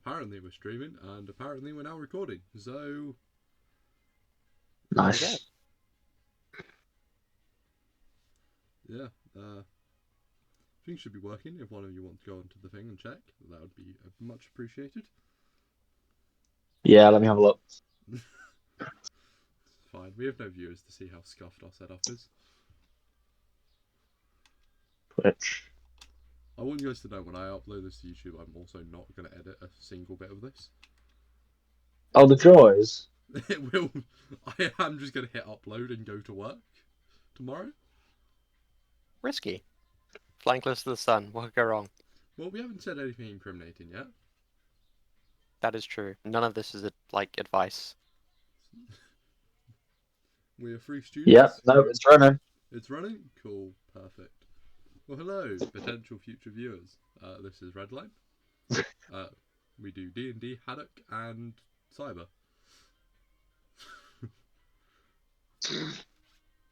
apparently we're streaming, and apparently we're now recording. So, Nice. yeah, things should be working. If one of you want to go onto the thing and check, that would be much appreciated. Yeah, let me have a look. It's fine. We have no viewers to see how scuffed our setup is. Twitch. I want you guys to know when I upload this to YouTube, I'm also not going to edit a single bit of this. Oh, the joys. It will. I am just going to hit upload and go to work tomorrow. Risky. Flying close to the sun. What could go wrong? Well, we haven't said anything incriminating yet. That is true. None of this is advice. We are free students. Yep, no, it's running. It's running? Cool, perfect. Well, hello, potential future viewers. This is Redline. We do D&D, Haddock, and Cyber.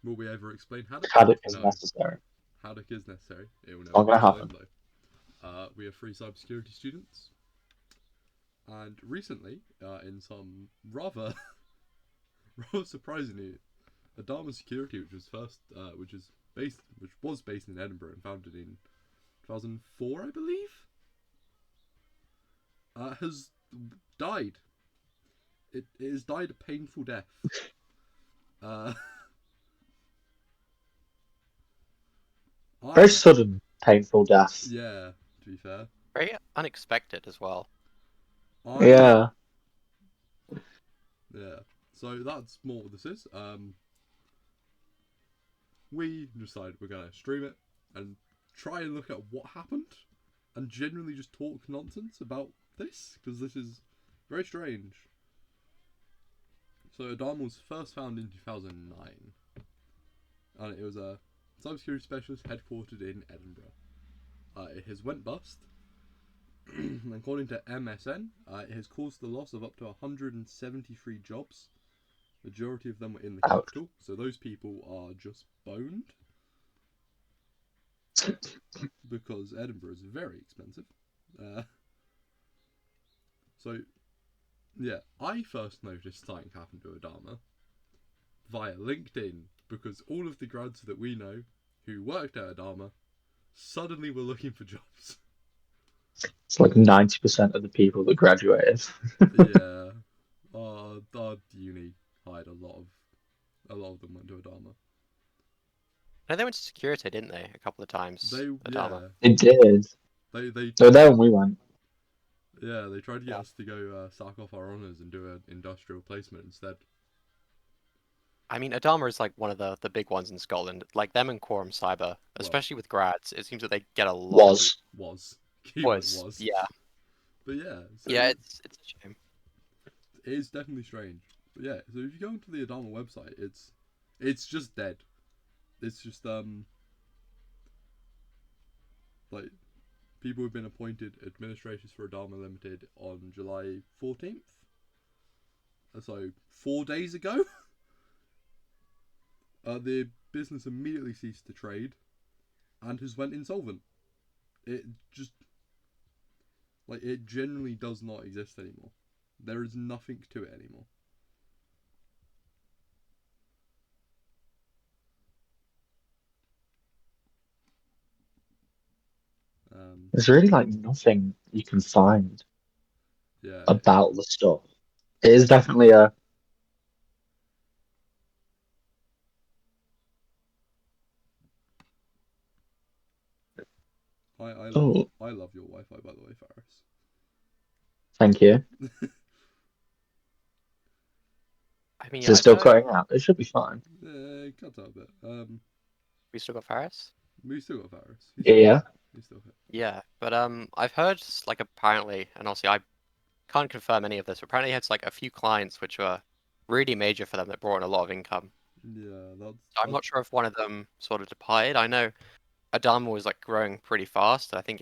Will we ever explain Haddock? Haddock is necessary. Haddock is necessary. It will Not never gonna be explained, though. We are free cybersecurity students. And recently, in some rather surprising news, Adarma Security, which was based in Edinburgh and founded in 2004, I believe, has died. It has died a painful death. Very sudden, painful death. Yeah, to be fair. Very unexpected as well. Yeah. Yeah. So that's more what this is. We decided we're gonna stream it and try and look at what happened and generally just talk nonsense about this, because this is very strange. So Adarma was first founded in 2009, and it was a cybersecurity specialist headquartered in Edinburgh. It has went bust. According to MSN, it has caused the loss of up to 173 jobs. Majority of them were in the capital, so those people are just boned. Because Edinburgh is very expensive. So, yeah, I first noticed something happened to Adarma via LinkedIn, because all of the grads that we know who worked at Adarma suddenly were looking for jobs. It's like 90% of the people that graduated. Yeah. Our uni hired a lot of them went to Adarma. No, they went to security, didn't they? A couple of times. Yeah. It did. They So there when we went. Yeah, they tried to get us to go sack off our honours and do an industrial placement instead. I mean, Adarma is like one of the big ones in Scotland. Like them and Quorum Cyber, especially with grads, it seems that they get a lot. Was. Yeah. But yeah. So yeah, it's a shame. It is definitely strange. But yeah, so if you go onto the Adarma website, it's just dead. It's just like people have been appointed administrators for Adarma Limited on July 14th. So 4 days ago. The business immediately ceased to trade and has went insolvent. It just it generally does not exist anymore. There is nothing to it anymore. There's really like nothing you can find about the stuff. It is definitely a I love your Wi-Fi, by the way, Faris. Thank you. I mean, is it still cutting out? It should be fine. Yeah, it cuts out a bit. We still got Faris? We still got Faris. Yeah. He's still here. Yeah, but I've heard like apparently, and obviously I can't confirm any of this, but apparently he had like a few clients which were really major for them that brought in a lot of income. Yeah, I'm not sure if one of them sort of departed. I know Adarma was like growing pretty fast. I think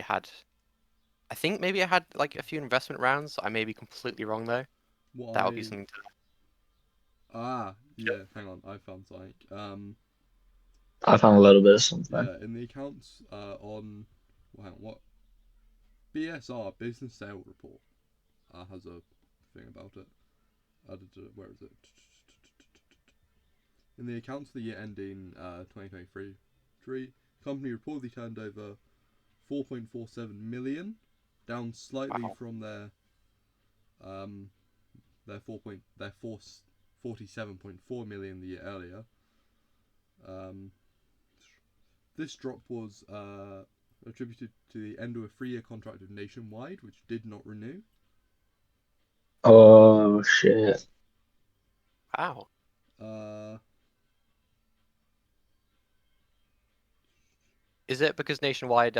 maybe it had like a few investment rounds. I may be completely wrong though. That would be something to. Yeah. Hang on, I found something. I found a little bit of something. Yeah, in the accounts on what BSR Business Sale Report. has a thing about it. Where is it? In the accounts for the year ending 2023, the company reportedly turned over 4.47 million, down slightly from their 47.4 million the year earlier. This drop was attributed to the end of a 3-year contract with Nationwide, which did not renew. Oh shit! Wow. Is it because Nationwide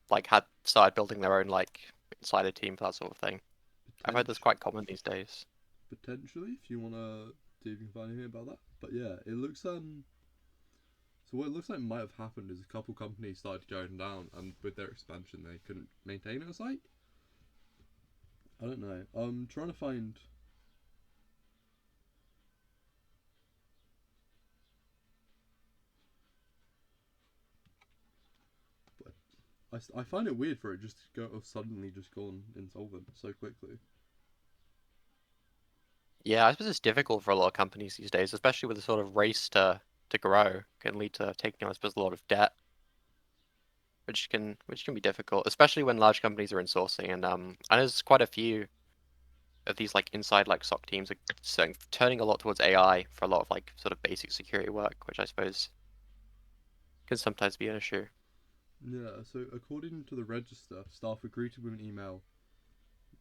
like had started building their own like insider team for that sort of thing? I've heard that's quite common these days. Potentially, if you wanna see if you can find anything about that. But yeah, it looks So what it looks like might have happened is a couple companies started going down, and with their expansion, they couldn't maintain a site. I don't know. I'm trying to find. I find it weird for it just to go suddenly just gone insolvent so quickly. Yeah, I suppose it's difficult for a lot of companies these days, especially with the sort of race to grow, can lead to taking on, I suppose, a lot of debt, which can be difficult, especially when large companies are insourcing. And I know there's quite a few of these like inside like SOC teams are turning a lot towards AI for a lot of like sort of basic security work, which I suppose can sometimes be an issue. Yeah, so according to the register, staff agreed to an email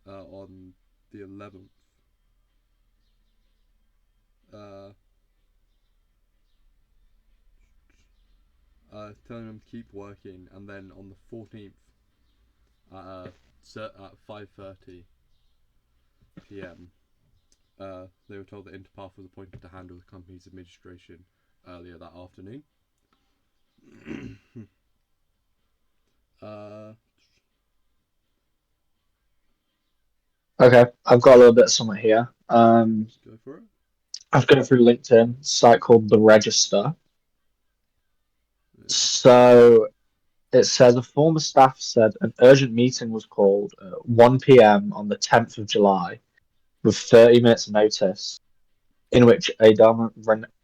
on the 11th. Telling them to keep working, and then on the 14th at 5:30 p.m. They were told that Interpath was appointed to handle the company's administration earlier that afternoon. Okay, I've got a little bit of something here. Go for it. I've gone through LinkedIn, a site called The Register. Yeah. So it says a former staff said an urgent meeting was called at 1 p.m. on the 10th of July with 30 minutes notice, in which Adarma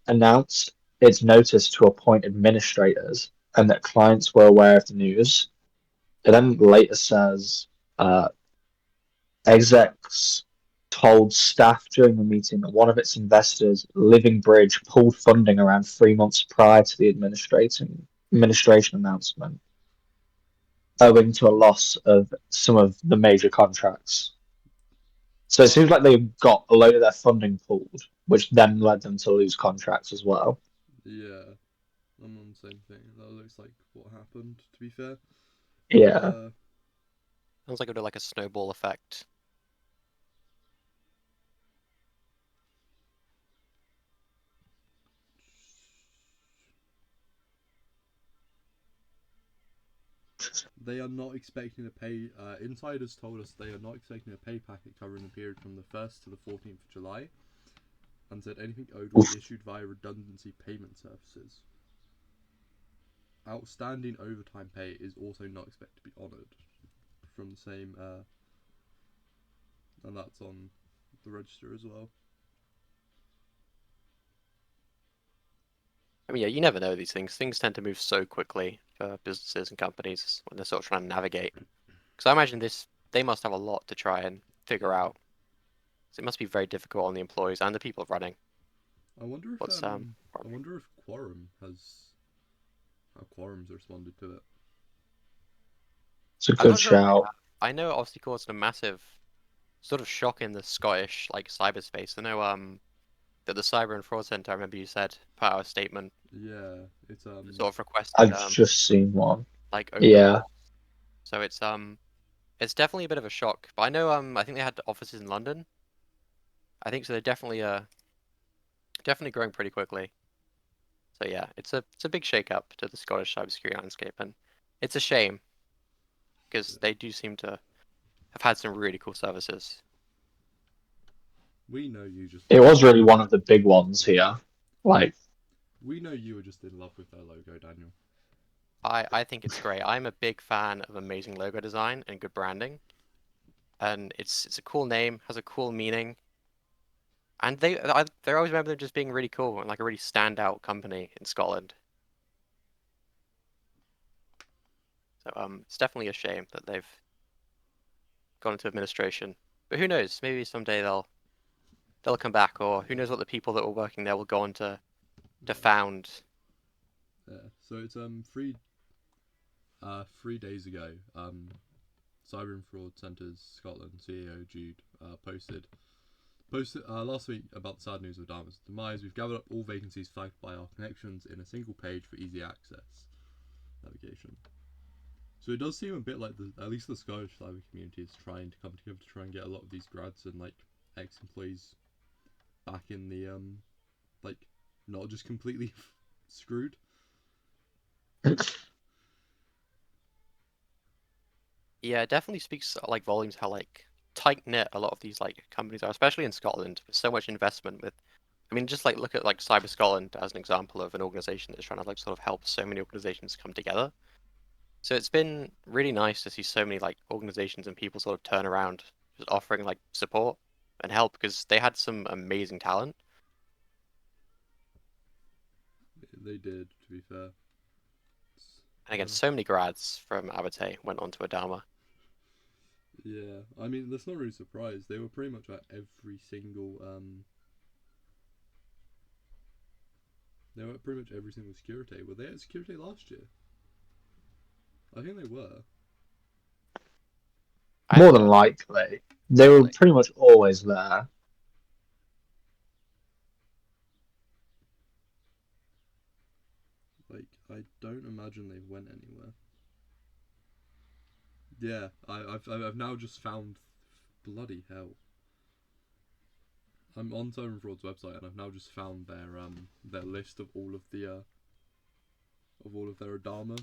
announced its notice to appoint administrators and that clients were aware of the news. It then later says execs told staff during the meeting that one of its investors, Living Bridge, pulled funding around 3 months prior to the administration announcement, owing to a loss of some of the major contracts. So it seems like they got a load of their funding pulled, which then led them to lose contracts as well. Yeah, I'm on the same thing. That looks like what happened, to be fair. Yeah. Sounds like it would do like a snowball effect. They are not expecting a pay. Insiders told us they are not expecting a pay packet covering the period from the 1st to the 14th of July, and said anything owed will be issued via redundancy payment services. Outstanding overtime pay is also not expected to be honoured from the same, and that's on the register as well. I mean, yeah, you never know these things. Things tend to move so quickly for businesses and companies when they're sort of trying to navigate. Because I imagine they must have a lot to try and figure out. So it must be very difficult on the employees and the people running. I wonder if Quorum how Quorum's responded to it. It's a good shout. I know it obviously caused a massive sort of shock in the Scottish like cyberspace. I know that the Cyber and Fraud Centre, I remember you said, put out a statement. Yeah, it's sort of requested. I've just seen one. Like yeah. So it's definitely a bit of a shock. But I know I think they had offices in London. I think so. They're definitely growing pretty quickly. So yeah, it's a big shake-up to the Scottish cybersecurity landscape, and it's a shame because they do seem to have had some really cool services. We know you just. It was really one of the big ones here. Like. We know you were just in love with their logo, Daniel. I think it's great. I'm a big fan of amazing logo design and good branding. and it's a cool name, has a cool meaning, and they always remember them just being really cool and like a really standout company in Scotland. So it's definitely a shame that they've gone into administration. But who knows? Maybe someday they'll come back, or who knows what the people that were working there will go on to found. Yeah. So it's 3 days ago. Cyber and Fraud Centres Scotland CEO Jude posted last week about the sad news of Adarma's demise. We've gathered up all vacancies flagged by our connections in a single page for easy access navigation. So it does seem a bit like at least the Scottish cyber community is trying to come together to try and get a lot of these grads and like ex-employees back in the like not just completely screwed. Yeah, it definitely speaks like volumes how like tight knit a lot of these like companies are, especially in Scotland, with so much investment. I mean, just like look at like Cyber Scotland as an example of an organization that's trying to like sort of help so many organizations come together. So it's been really nice to see so many like organizations and people sort of turn around, just offering like support and help because they had some amazing talent. They did, to be fair. And again, so many grads from Abate went on to Adarma. Yeah, I mean, that's not really surprised. They were pretty much at every single they were at pretty much every single security. Were they at security last year? I think they were. More than likely. They were pretty much always there. Like, I don't imagine they went anywhere. Yeah, I've now just found, bloody hell. I'm on Cyber and Fraud's website and I've now just found their list of all of their Adarma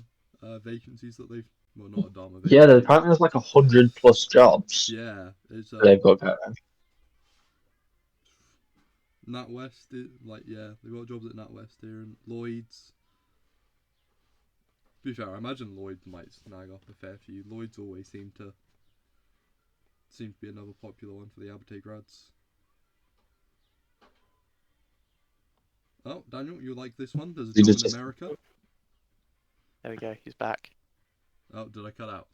vacancies that they've, well, not Adarma vacancies. Yeah, apparently there's like 100+ jobs. Yeah, it's they've got going. NatWest, they've got jobs at NatWest here and Lloyd's. To be fair, I imagine Lloyd's might snag up a fair few. Lloyd's always seem to be another popular one for the Abate grads. Oh, Daniel, you like this one? There's a job in America. There we go. He's back. Oh, did I cut out?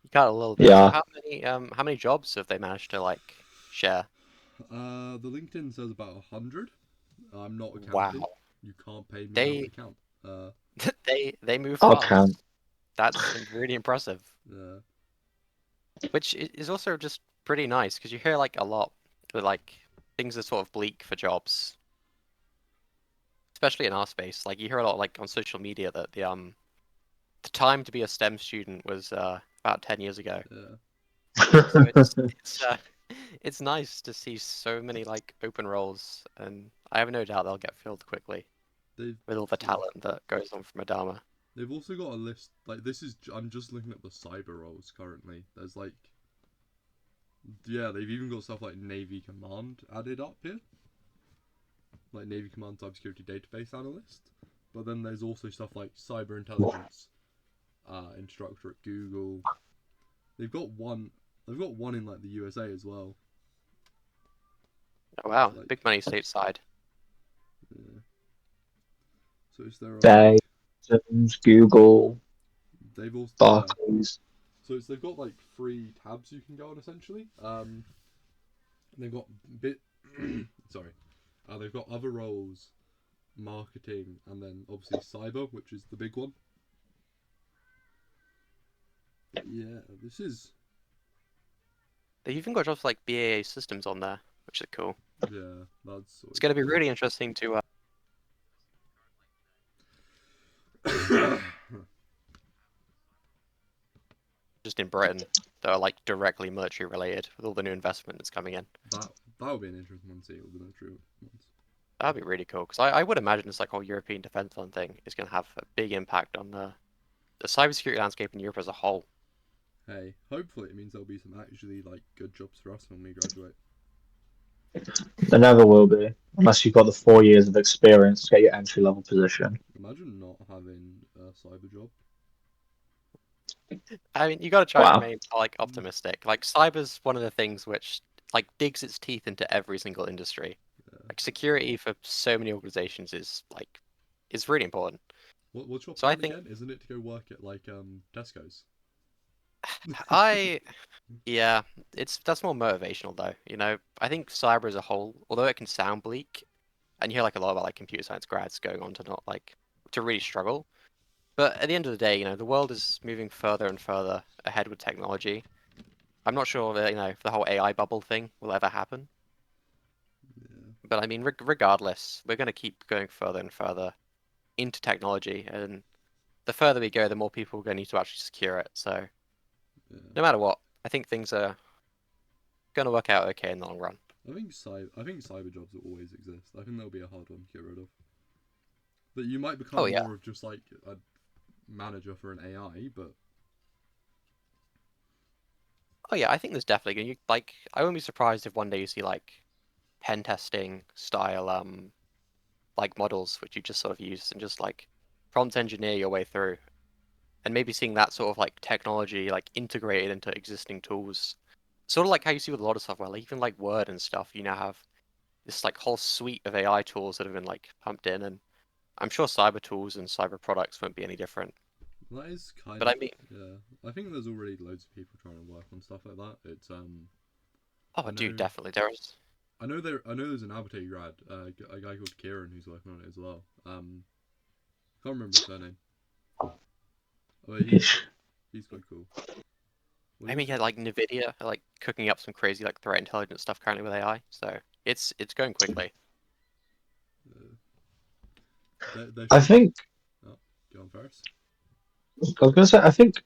You cut a little bit. Yeah. So how many jobs have they managed to like share? The LinkedIn says about 100. I'm not accounting. Wow. You can't pay me to count. They move I'll fast. count. That's really impressive. Yeah. Which is also just pretty nice because you hear like a lot with like things are sort of bleak for jobs, especially in our space. Like you hear a lot like on social media that the time to be a STEM student was about 10 years ago. Yeah. So it's nice to see so many like open roles, and I have no doubt they'll get filled quickly with all the talent that goes on from Adarma. They've also got a list, like this is, I'm just looking at the cyber roles currently. There's like, yeah, they've even got stuff like Navy Command added up here. Like Navy Command Cybersecurity Database Analyst. But then there's also stuff like Cyber Intelligence Instructor at Google. They've got one in like the USA as well. Oh wow, Like, big money stateside. Yeah. So is there Google, they've also Barclays. So they've got like 3 tabs you can go on essentially. They've got sorry. They've got other roles, marketing, and then obviously cyber, which is the big one. Yeah, this is. They've even got jobs like BAA systems on there, which is cool. Yeah, that's. It's going to be really interesting to. Just in Britain, that are like directly military related with all the new investment that's coming in. That would be an interesting one to see, all the military ones. That'd be really cool because I would imagine this like whole European defense fund thing is going to have a big impact on the cybersecurity landscape in Europe as a whole. Hey, hopefully it means there'll be some actually like good jobs for us when we graduate. There never will be, unless you've got the 4 years of experience to get your entry-level position. Imagine not having a cyber job. I mean, you got to try and Wow. remain like optimistic. Like cyber's one of the things which like digs its teeth into every single industry. Yeah. Like security for so many organizations is really important. What's your So I plan think again? Isn't it to go work at like Tesco's? I yeah, that's more motivational though. I think cyber as a whole, although it can sound bleak, and you hear like a lot about like computer science grads going on to not like to really struggle. But at the end of the day, the world is moving further and further ahead with technology. I'm not sure that, the whole AI bubble thing will ever happen. Yeah. But I mean, regardless, we're going to keep going further and further into technology, and the further we go, the more people are going to need to actually secure it. So Yeah. no matter what, I think things are going to work out okay in the long run. I think cyber jobs will always exist. I think that'll be a hard one to get rid of. But you might Oh become yeah, more of just like a manager for an AI, but oh yeah. I think there's definitely going to like. I wouldn't be surprised if one day you see like pen testing style like models which you just sort of use and just like prompt engineer your way through, and maybe seeing that sort of like technology like integrated into existing tools, sort of like how you see with a lot of software, like even like Word and stuff. You now have this like whole suite of AI tools that have been like pumped in, and I'm sure cyber tools and cyber products won't be any different. that is kind But of I mean, yeah. I think there's already loads of people trying to work on stuff like that. It's oh, I dude, know definitely there is. I know there's an Abertay grad, a guy called Kieran who's working on it as well. Can't remember his surname. Oh, but he's quite cool. What I did you mean, say? yeah, like Nvidia are like cooking up some crazy like threat intelligence stuff currently with AI, so it's going quickly. Uh, there I should be. think Oh, go on first. I was gonna say I think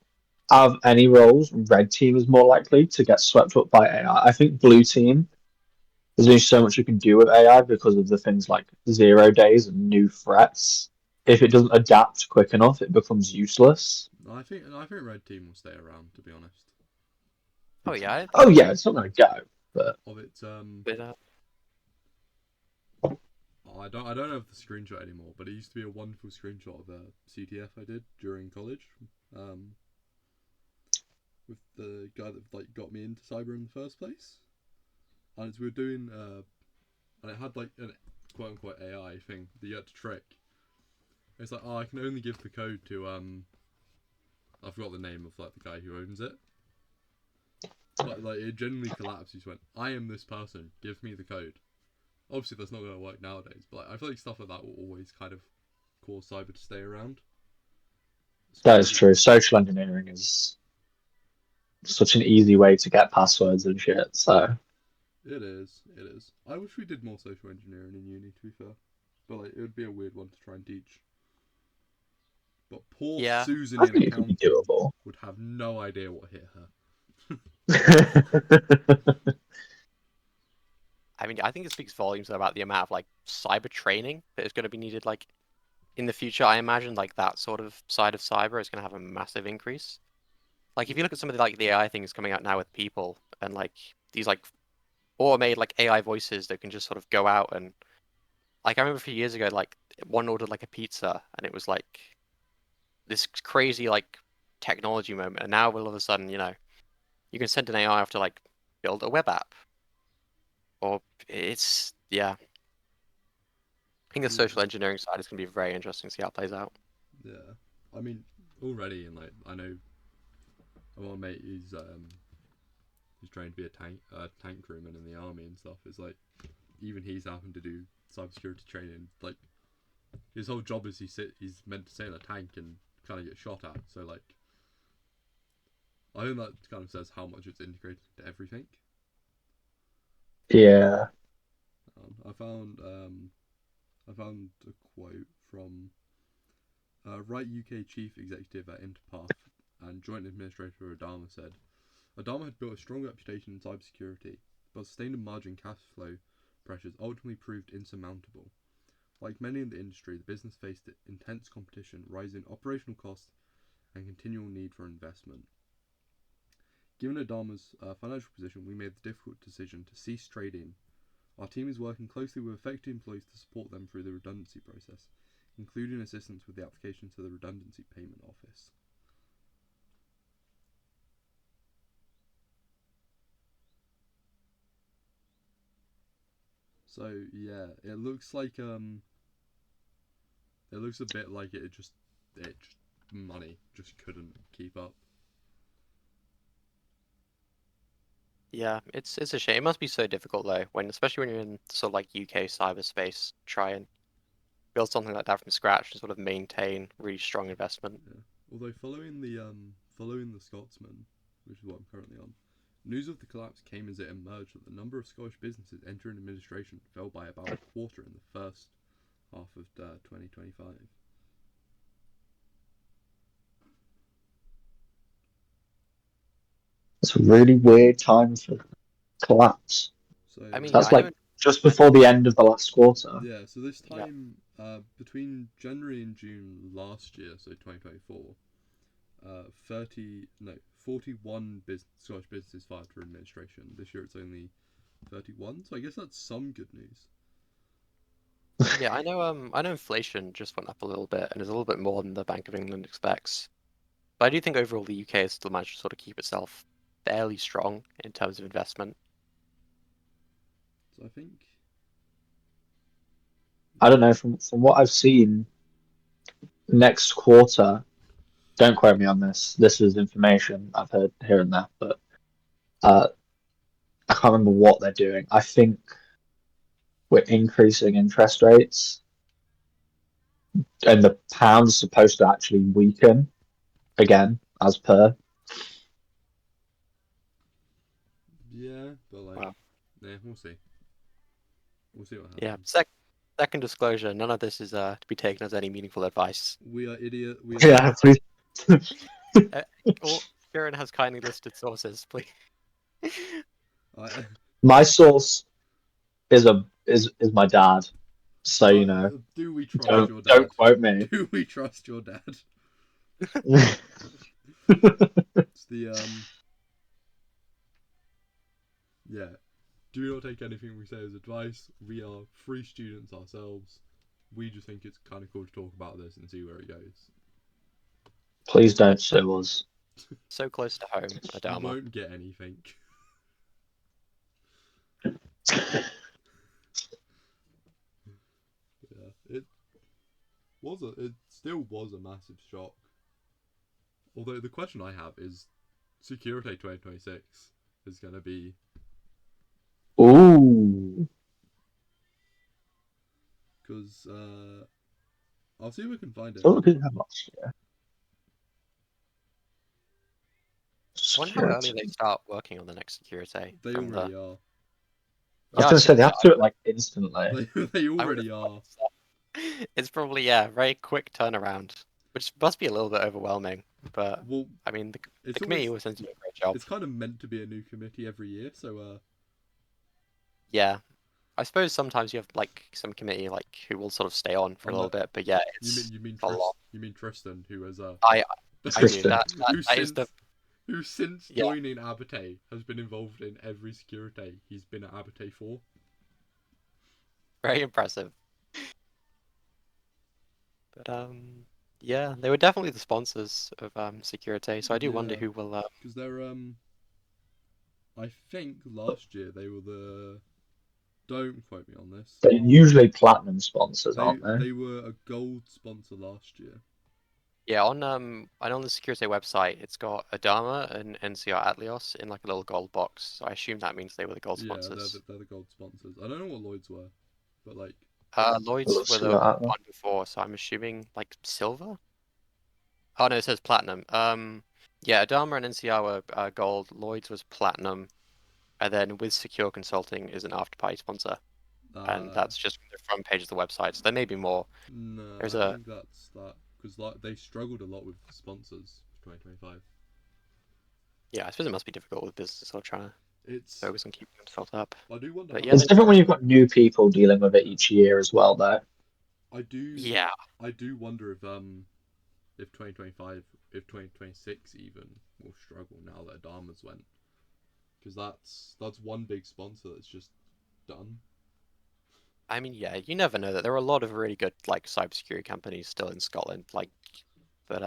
out of any roles, red team is more likely to get swept up by AI. I think blue team, there's only so much you can do with AI because of the things like 0 days and new threats. If it doesn't adapt quick enough, it becomes useless. I think red team will stay around. To be honest, Oh yeah, I Oh think yeah, it's not gonna go, but of its but I don't have the screenshot anymore, but it used to be a wonderful screenshot of a CTF I did during college, um, with the guy that like got me into cyber in the first place, and we were doing and it had like an quote unquote AI thing that you had to trick. It's like, oh, I can only give the code to I forgot the name of like the guy who owns it, but like it genuinely collapsed. He just went, I am this person, give me the code. Obviously that's not going to work nowadays, but like, I feel like stuff like that will always kind of cause cyber to stay around, that is especially. true. Social engineering is such an easy way to get passwords and shit. So It is. It is. I wish we did more social engineering in uni, to be fair. But like, it would be a weird one to try and teach. But poor yeah. Susan I in think it could be accounting doable. would have no idea what hit her. I mean, I think it speaks volumes about the amount of like cyber training that is going to be needed. Like in the future, I imagine like that sort of side of cyber is going to have a massive increase. Like if you look at some of the AI things coming out now with people and like these like automated like AI voices that can just sort of go out and like I remember a few years ago, like one ordered like a pizza and it was like this crazy like technology moment, and now all of a sudden, you can send an AI off to like build a web app, or it's yeah. I think the Yeah. social engineering side is going to be very interesting to see how it plays out. Yeah. I mean, already, and like, I know one mate he's trained to be a tank crewman in the army and stuff. It's like, even he's having to do cybersecurity training. Like, his whole job is he's meant to stay in a tank and kind of get shot at. So like, I think that kind of says how much it's integrated into everything. Yeah. I found a quote from Right UK chief executive at Interpath and joint administrator Adarma said, Adarma had built a strong reputation in cybersecurity, but sustained margin cash flow pressures ultimately proved insurmountable. Like many in the industry, the business faced intense competition, rising operational costs, and continual need for investment. Given Adarma's financial position, we made the difficult decision to cease trading. Our team is working closely with affected employees to support them through the redundancy process, including assistance with the application to the redundancy payment office. So yeah, it looks like it looks a bit like it just money just couldn't keep up. Yeah, it's a shame. It must be so difficult though, especially when you're in sort of like UK cyberspace, try and build something like that from scratch and sort of maintain really strong investment. Yeah. Although following the Scotsman, which is what I'm currently on, news of the collapse came as it emerged that the number of Scottish businesses entering administration fell by about a quarter in the first half of 2025. It's a really weird time for collapse. So I mean, That's I like know. just before the end of the last quarter. yeah, so this Yeah. time between January and June last year, so 2024, 41 Scottish businesses filed for administration. This year it's only 31, so I guess that's some good news. Yeah, I know. I know inflation just went up a little bit and is a little bit more than the Bank of England expects. But I do think overall the UK has still managed to sort of keep itself fairly strong in terms of investment. So I think I don't know, from what I've seen, next quarter, don't quote me on this. This is information I've heard here and there, but uh, I can't remember what they're doing. I think we're increasing interest rates, and the pound's supposed to actually weaken again, as per. yeah, but like, Wow. yeah, we'll see. We'll see what Yeah. happens. Second disclosure: none of this is to be taken as any meaningful advice. We are idiot. We are Yeah, please. Or Kieran has kindly listed sources, please. My source is my dad, so you know, do we trust your don't dad? quote me. Do we trust your dad? It's the yeah. Do not take anything we say as advice. We are free students ourselves. We just think it's kind of cool to talk about this and see where it goes. Please don't sue us. So close to home, You Adarma. won't get anything. Yeah, it still was a massive shock. Although the question I have is, Security 2026 is going to be. Ooh. Because I'll see if we can find it. So what did we have last year? I wonder how early they start working on the next security. They already are. I was going to say they have to do it like instantly. They already are. It's probably very quick turnaround, which must be a little bit overwhelming. But Well, I mean, the it's committee always, was doing a great job. it's kind of meant to be a new committee every year, so Yeah, I suppose sometimes you have like some committee who will sort of stay on for a little bit. But yeah, it's you mean a lot. You mean Tristan, who has I do. Tristan. who since joining Abate has been involved in every security he's been at Abate for. Very impressive. But yeah, they were definitely the sponsors of security. So I do wonder who will. Because they're I think last year they were the. Don't quote me on this. They're usually platinum sponsors, aren't they? They were a gold sponsor last year. Yeah, on the security website, it's got Adarma and NCR Atleos in like a little gold box. So I assume that means they were the gold sponsors. Yeah, they're the gold sponsors. I don't know what Lloyd's were, but like. Lloyd's were the one before, so I'm assuming like silver. Oh no, it says platinum. Yeah, Adarma and NCR were gold. Lloyd's was platinum, and then with Secure Consulting is an after-party sponsor, and that's just the front page of the website. So there may be more. No, There's I think that's that because like they struggled a lot with sponsors for 2025. Yeah, I suppose it must be difficult with businesses sort of trying to focus on keeping themselves up. I do wonder. But It's different when you've got new people dealing with it each year as well, though. I do. Yeah. I do wonder if 2025, if 2026 even will struggle now that Adarma's went, because that's one big sponsor that's just done. I mean, yeah, you never know that there are a lot of really good like cybersecurity companies still in Scotland, but you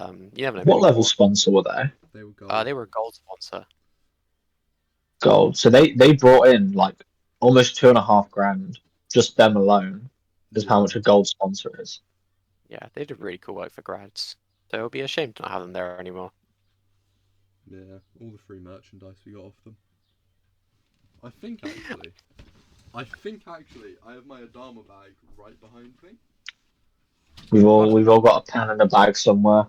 never know. What level sponsor were they? They were gold. They were a gold sponsor. Gold. So they brought in like almost $2.5 grand just them alone is how Yeah. much a gold sponsor is. Yeah, they did really cool work for grads. So it would be a shame to not have them there anymore. Yeah, all the free merchandise we got off them. I think actually, I have my Adarma bag right behind me. We've all got a pen in a bag somewhere.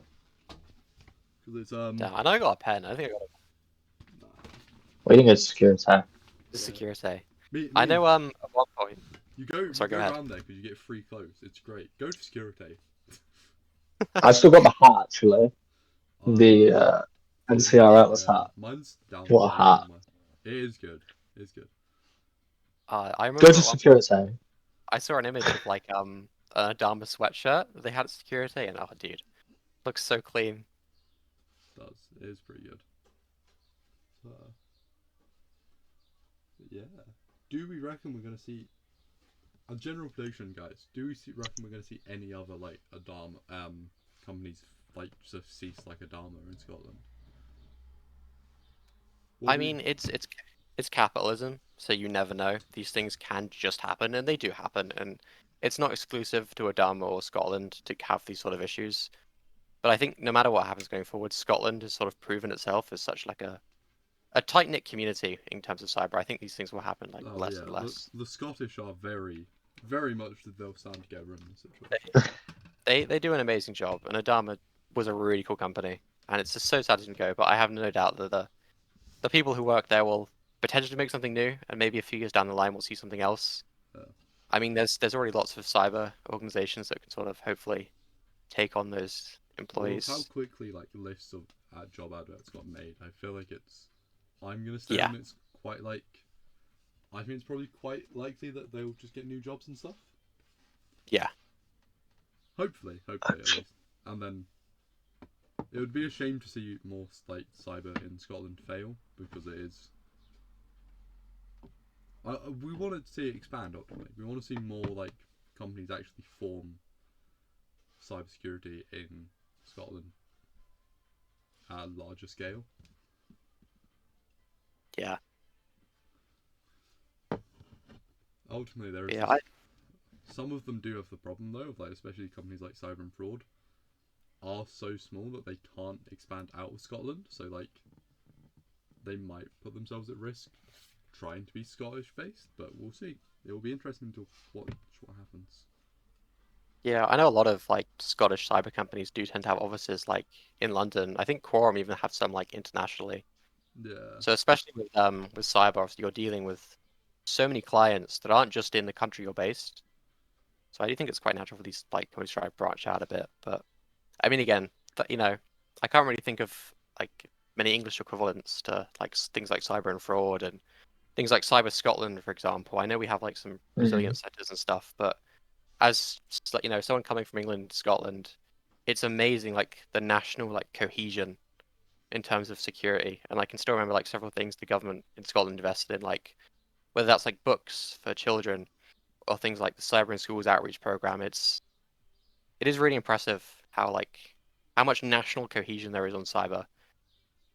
Because it's Yeah, I know I got a pen. I think I got Nah, What do you think it's security? a yeah. security. Me, I know at one point. You go Sorry, go ahead. around there because you get free clothes. It's great. Go to security. I still got the hat actually. The NCR Atlas yeah, hat. mine's downstairs What a hat. somewhere. It is good. It's good. I Go remember to at one point security. I saw an image of like a Adarma sweatshirt that they had at security, and oh, dude, looks so clean. It does. It is pretty good. Yeah. Do we reckon we're gonna see a general prediction, guys? Do we reckon we're gonna see any other like Adarma companies like just cease like Adarma in Scotland? I mean, it's capitalism, so you never know. These things can just happen, and they do happen, and it's not exclusive to Adarma or Scotland to have these sort of issues. But I think no matter what happens going forward, Scotland has sort of proven itself as such like a tight-knit community in terms of cyber. I think these things will happen like less and less. The Scottish are very much that they'll stand together in this situation. They do an amazing job, and Adarma was a really cool company, and it's just so sad it didn't go. But I have no doubt that the people who work there will potentially make something new, and maybe a few years down the line we'll see something else. Yeah. I mean, there's already lots of cyber organizations that can sort of hopefully take on those employees. Well, how quickly like lists of job adverts got made, I feel like I'm gonna say Yeah. it's quite like. I think it's probably quite likely that they'll just get new jobs and stuff. Yeah. Hopefully at least. And then it would be a shame to see more like cyber in Scotland fail because it is. We want to see it expand ultimately. We want to see more like companies actually form cybersecurity in Scotland at a larger scale. Yeah. Ultimately, there is. Yeah. Some of them do have the problem though, of like especially companies like Cyber and Fraud are so small that they can't expand out of Scotland. So like, they might put themselves at risk trying to be Scottish based, but we'll see. It will be interesting to watch what happens. Yeah, I know a lot of like Scottish cyber companies do tend to have offices like in London. I think Quorum even have some like internationally. Yeah. So especially with cyber, obviously you're dealing with so many clients that aren't just in the country you're based. So I do think it's quite natural for these like companies to try to branch out a bit. But I mean, again, I can't really think of like many English equivalents to like things like cyber and fraud and things like Cyber Scotland, for example. I know we have like some resilience centers and stuff, but as someone coming from England, Scotland, it's amazing like the national like cohesion in terms of security. And I can still remember like several things the government in Scotland invested in, like whether that's like books for children or things like the Cyber in Schools outreach program. It is really impressive how much national cohesion there is on cyber.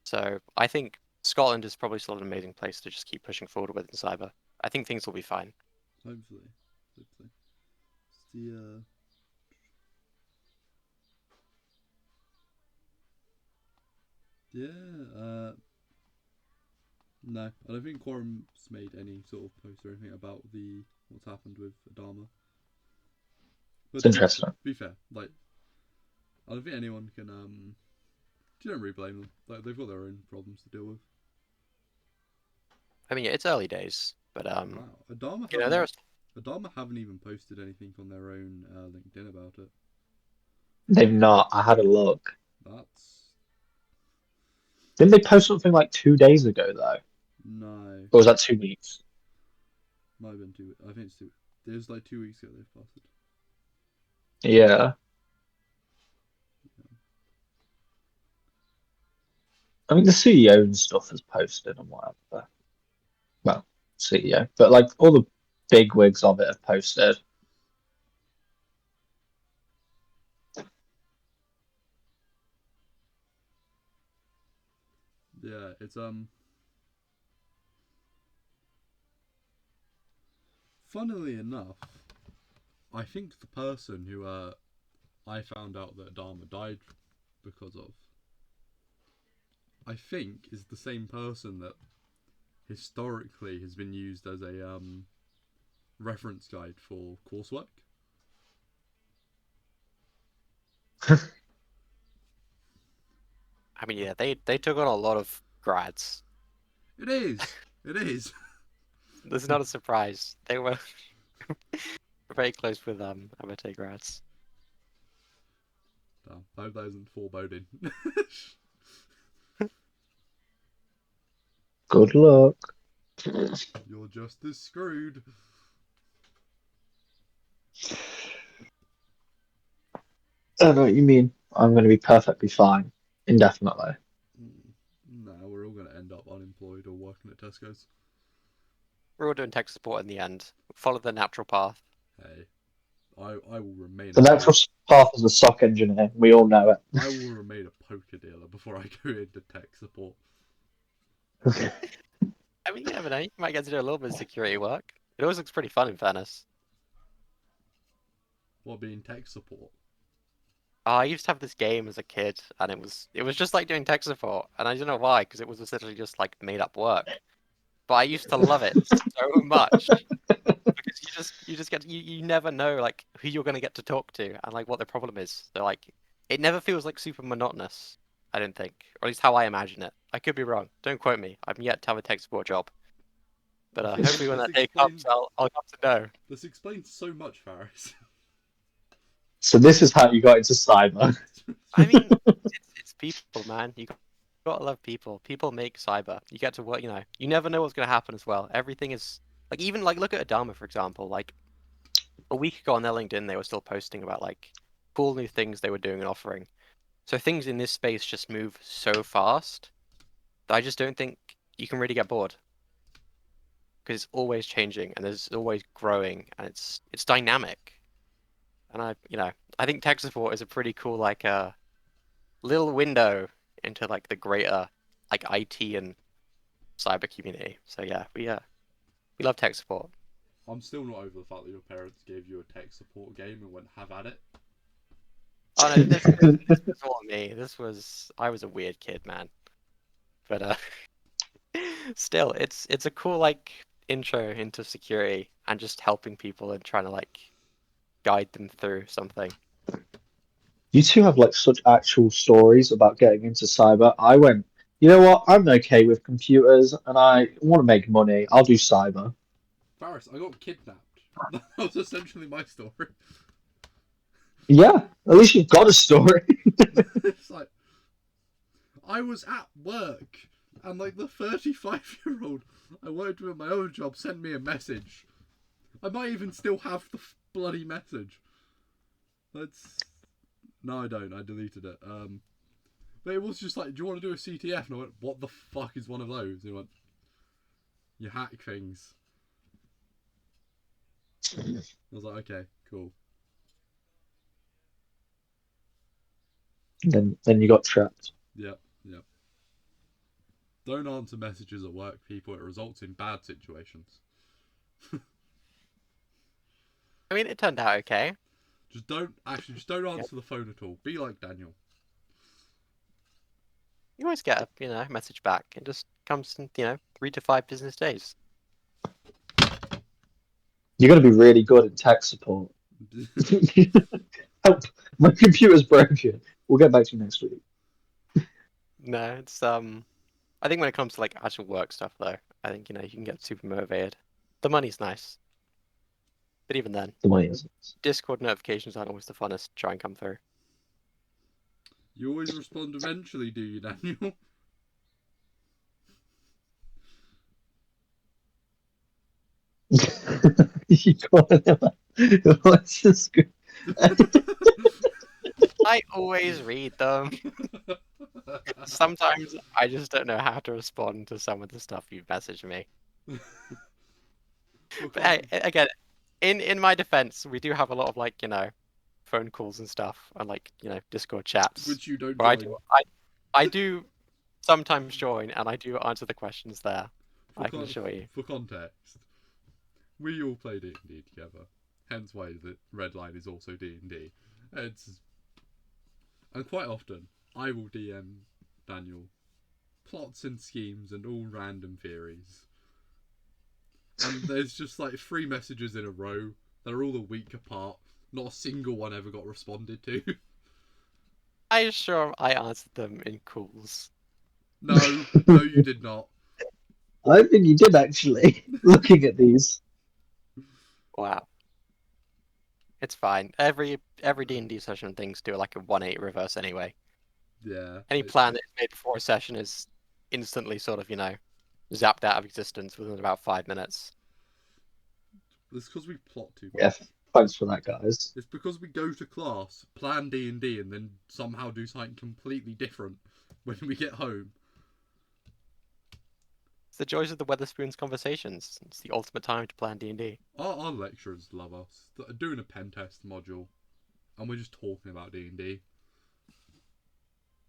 So I think Scotland is probably still an amazing place to just keep pushing forward with in cyber. I think things will be fine. Hopefully. It's the no, I don't think Quorum's made any sort of post or anything about what's happened with Adarma. But It's interesting. To be fair, like I don't think anyone can you don't really blame them. Like they've got their own problems to deal with. I mean, it's early days, but Wow, Adarma Adarma haven't even posted anything on their own LinkedIn about it. They've not. I had a look. That's Didn't they post something like 2 days ago though? no. Or was that 2 weeks? Might have been 2. I think it's 2. It was like 2 weeks ago they've posted. Yeah. I mean, the CEO and stuff has posted and whatever. Well, CEO, but like all the big wigs of it have posted. Yeah, it's Funnily enough, I think the person who I found out that Adarma died because of, I think is the same person that historically has been used as a reference guide for coursework. I mean, yeah, they took on a lot of grads. It is. It is. This is not a surprise. They were very close with amateur grads. Damn, I hope that isn't foreboding. Good luck. You're just as screwed. I know what you mean. I'm going to be perfectly fine indefinitely. Nah, we're all going to end up unemployed or working at Tesco's. We're all doing tech support in the end. Follow the natural path. Hey, I will remain The natural path is a sock engineer. We all know it. I will remain a poker dealer before I go into tech support. I mean, you never know. You might get to do a little bit of security work. It always looks pretty fun, in fairness. What, being tech support? I used to have this game as a kid, and it was just like doing tech support, and I don't know why, because it was essentially just like made up work. But I used to love it so much because you just get you never know like who you're gonna get to talk to and like what the problem is. So like it never feels like super monotonous. I don't think, or at least how I imagine it. I could be wrong. Don't quote me. I'm yet to have a tech support job, but hopefully when that day comes, I'll come to know. This explains so much, Faris. So this is how you got into cyber. I mean, it's people, man. You gotta love people. People make cyber. You get to work. You know, you never know what's gonna happen as well. Everything is like even like look at Adarma for example. Like a week ago on their LinkedIn, they were still posting about like cool new things they were doing and offering. So things in this space just move so fast that I just don't think you can really get bored because it's always changing and there's always growing and it's dynamic. And I think tech support is a pretty cool like little window into like the greater like IT and cyber community. So yeah, we love tech support. I'm still not over the fact that your parents gave you a tech support game and went, have at it. Oh no, this was all me. I was a weird kid, man. But still, it's a cool like intro into security and just helping people and trying to like guide them through something. You two have like such actual stories about getting into cyber. I went, you know what? I'm okay with computers and I want to make money. I'll do cyber. Faris, I got kidnapped. That was essentially my story. Yeah, at least you've got a story. It's like, I was at work and like the 35-year-old I worked with at my own job sent me a message. I might even still have the bloody message. No, I don't. I deleted it. But it was just like, do you want to do a CTF? And I went, what the fuck is one of those? And he went, you hack things. I was like, okay, cool. Then you got trapped. Yep. Don't answer messages at work, people. It results in bad situations. I mean, it turned out okay. Just don't answer the phone at all. Be like Daniel. You always get a message back. It just comes in 3 to 5 business days. You're going to be really good at tech support. Help! My computer's broken. We'll get back to you next week. No, it's I think when it comes to like actual work stuff though, I think you can get super motivated. The money's nice. But even then, The money isn't. Discord notifications aren't always the funnest to try and come through. You always respond eventually, do you, Daniel? You got it. What's this? I always read them. Sometimes I just don't know how to respond to some of the stuff you've messaged me. But hey, again, in my defense, we do have a lot of like phone calls and stuff and like Discord chats. Which you don't where join. I do sometimes join and I do answer the questions there. I can show you. For context, we all play D&D together. Hence why the Redline is also D&D. And quite often, I will DM Daniel plots and schemes and all random theories. And there's just like 3 messages in a row that are all a week apart. Not a single one ever got responded to. I'm sure I answered them in calls. No, you did not. I think you did actually. Looking at these. Wow. It's fine. Every D&D session things do like a 180 reverse anyway. Yeah. Any plan that is made before a session is instantly sort of, zapped out of existence within about 5 minutes. It's because we plot too much. Yeah, thanks for that, guys. It's because we go to class, plan D&D, and then somehow do something completely different when we get home. It's the joys of the Weatherspoons conversations. It's the ultimate time to plan D&D. Our lecturers love us. They're doing a pen test module, and we're just talking about D&D.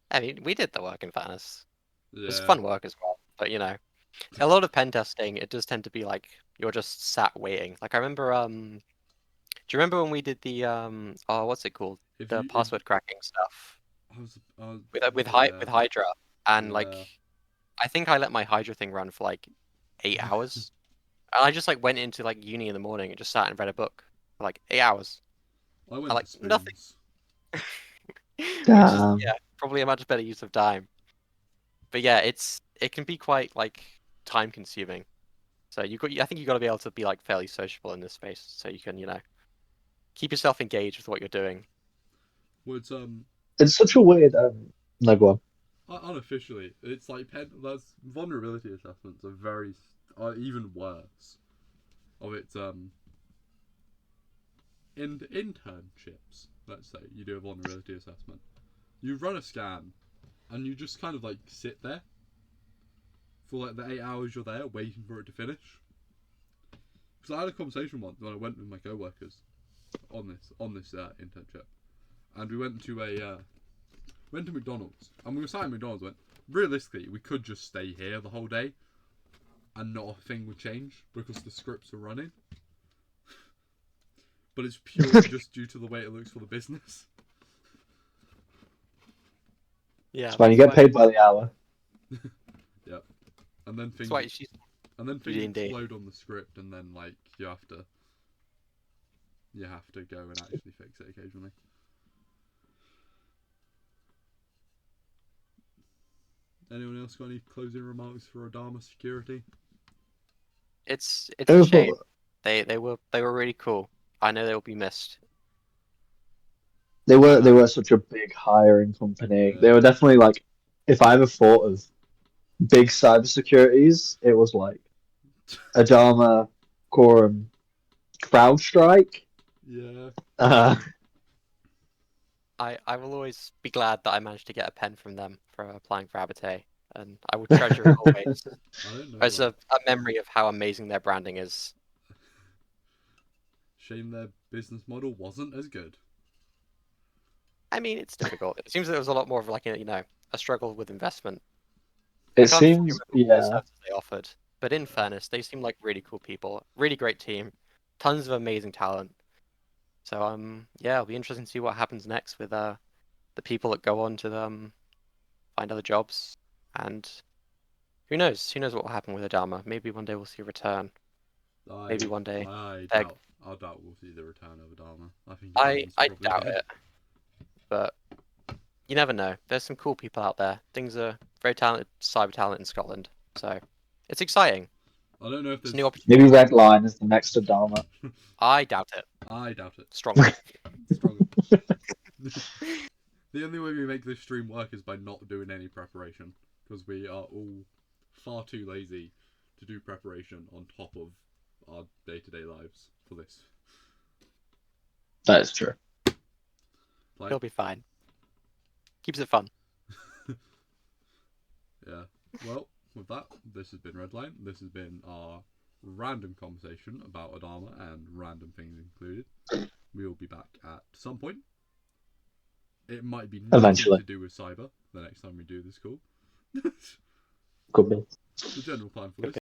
I mean, we did the work in fairness. Yeah. It's fun work as well, but a lot of pen testing, it does tend to be like you're just sat waiting. Like I remember, do you remember when we did the what's it called? The password cracking stuff with Hydra, and like I think I let my Hydra thing run for like 8 hours, and I just like went into like uni in the morning and just sat and read a book for like 8 hours. I went like to nothing. Which is probably a much better use of time. But yeah, it can be quite like time consuming. So I think you got to be able to be like fairly sociable in this space, so you can keep yourself engaged with what you're doing. Well, it's such a weird. No, go on. Unofficially, it's like there's vulnerability assessments are even worse. Of its in internships. Let's say you do a vulnerability assessment, you run a scan, and you just kind of like sit there for like the 8 hours you're there waiting for it to finish. Because I had a conversation once when I went with my co-workers on this internship, and we went to McDonald's, and we were sat at McDonald's. Went, realistically, we could just stay here the whole day, and not a thing would change because the scripts are running. But it's purely just due to the way it looks for the business. Yeah, it's fine. You get paid by the hour. Yep. And then things explode on the script, and then like you have to go and actually fix it occasionally. Anyone else got any closing remarks for Adarma security? It's a shame. They were really cool. I know they will be missed. They were such a big hiring company. Yeah. They were definitely like, if I ever thought of big cybersecurities, it was like Adarma, Quorum, CrowdStrike. Yeah. I will always be glad that I managed to get a pen from them for applying for Abate, and I will treasure it always as a memory of how amazing their branding is. Shame their business model wasn't as good. I mean, it's difficult. It seems there was a lot more of like a struggle with investment. It seems, yeah. They offered, but in fairness, they seem like really cool people, really great team, tons of amazing talent. So yeah, it'll be interesting to see what happens next with the people that go on to find other jobs, and who knows what will happen with Adarma. Maybe one day we'll see a return. Maybe one day. I doubt we'll see the return of Adarma. I doubt it. But you never know. There's some cool people out there. Things are very talented cyber talent in Scotland, so it's exciting. I don't know if there's new maybe Redline is the next Adarma. I doubt it. Strongly. The only way we make this stream work is by not doing any preparation, because we are all far too lazy to do preparation on top of our day-to-day lives for this. That is true. He'll be fine. Keeps it fun. Yeah. Well, with that, this has been Redline. This has been our random conversation about Adarma and random things included. We will be back at some point. It might be nothing to do with cyber the next time we do this call. Could be. The general plan for this